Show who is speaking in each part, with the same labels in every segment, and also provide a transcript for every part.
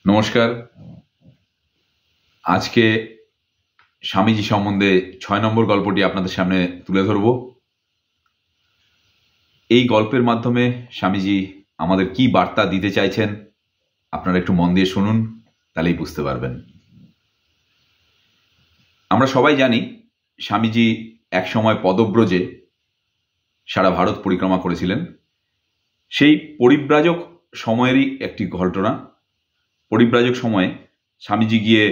Speaker 1: নমস্কার। আজকে স্বামীজি সম্বন্ধে ৬ নম্বর গল্পটি আপনাদের সামনে তুলে ধরব। এই গল্পের মাধ্যমে স্বামীজি আমাদের কি বার্তা দিতে চাইছেন আপনারা একটু মন দিয়ে শুনুন, তাহলেই বুঝতে পারবেন। আমরা সবাই জানি স্বামীজি এক সময় পদব্রজে সারা ভারত পরিক্রমা করেছিলেন। সেই পরিব্রাজক সময়েরই একটি ঘটনা। পরিব্রাজক সময়ে স্বামীজি গিয়ে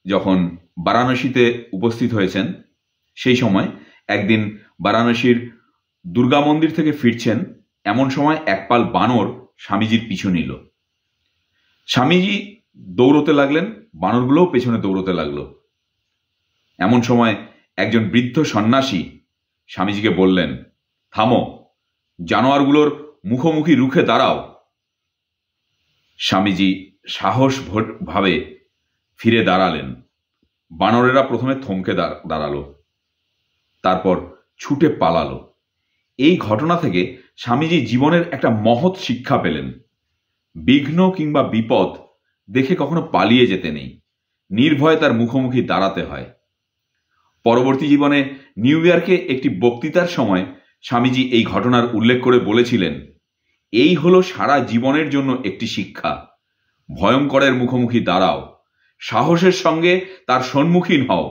Speaker 1: যখন বারাণসীতে উপস্থিত হয়েছেন, সেই সময় একদিন বারাণসীর দুর্গা মন্দির থেকে ফিরছেন, এমন সময় একপাল বানর স্বামীজির পিছু নিল। স্বামীজি দৌড়তে লাগলেন, বানরগুলোও পেছনে দৌড়তে লাগলো। এমন সময় একজন বৃদ্ধ সন্ন্যাসী স্বামীজিকে বললেন, থামো, জানোয়ারগুলোর মুখোমুখি রুখে দাঁড়াও। স্বামীজি সাহস ভাবে ফিরে দাঁড়ালেন। বানরেরা প্রথমে থমকে দাঁড়ালো, তারপর ছুটে পালালো। এই ঘটনা থেকে স্বামীজি জীবনের একটা মহৎ শিক্ষা পেলেন। বিঘ্ন কিংবা বিপদ দেখে কখনো পালিয়ে যেতে নেই, নির্ভয়ে তার মুখোমুখি দাঁড়াতে হয়। পরবর্তী জীবনে নিউ ইয়র্কে একটি বক্তৃতার সময় স্বামীজি এই ঘটনার উল্লেখ করে বলেছিলেন, এই হলো সারা জীবনের জন্য একটি শিক্ষা। ভয়ঙ্করের মুখোমুখি দাঁড়াও, সাহসের সঙ্গে তার সম্মুখীন হও।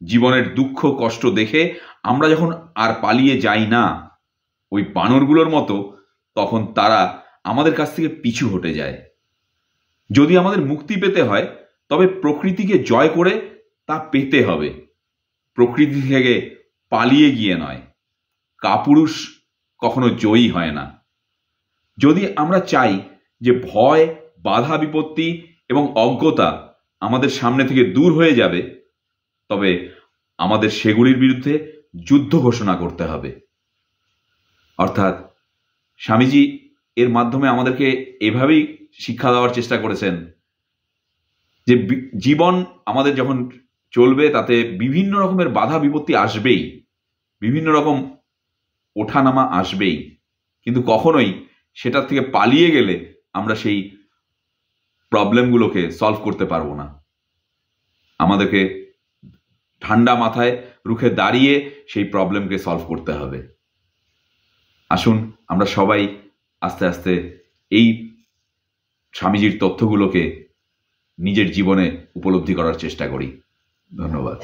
Speaker 1: জীবনের দুঃখ কষ্ট দেখে আমরা যখন আর পালিয়ে যাই না ওই বানরগুলোর মতো, তখন তারা আমাদের কাছ থেকে পিছু হটে যায়। যদি আমাদের মুক্তি পেতে হয়, তবে প্রকৃতিকে জয় করে তা পেতে হবে, প্রকৃতি থেকে পালিয়ে গিয়ে নয়। কাপুরুষ কখনো জয়ী হয় না। যদি আমরা চাই যে ভয়, বাধা বিপত্তি এবং অজ্ঞতা আমাদের সামনে থেকে দূর হয়ে যাবে, তবে আমাদের সেগুলির বিরুদ্ধে যুদ্ধ ঘোষণা করতে হবে। অর্থাৎ স্বামীজি এর মাধ্যমে আমাদেরকে এভাবেই শিক্ষা দেওয়ার চেষ্টা করেছেন যে জীবন আমাদের যখন চলবে, তাতে বিভিন্ন রকমের বাধা বিপত্তি আসবেই, বিভিন্ন রকম ওঠানামা আসবেই, কিন্তু কখনোই সেটার থেকে পালিয়ে গেলে আমরা সেই প্রবলেমগুলোকে সলভ করতে পারবো না। আমাদেরকে ঠান্ডা মাথায় রুখে দাঁড়িয়ে সেই প্রবলেমকে সলভ করতে হবে। আসুন আমরা সবাই আস্তে আস্তে এই স্বামীজির তথ্যগুলোকে নিজের জীবনে উপলব্ধি করার চেষ্টা করি। ধন্যবাদ।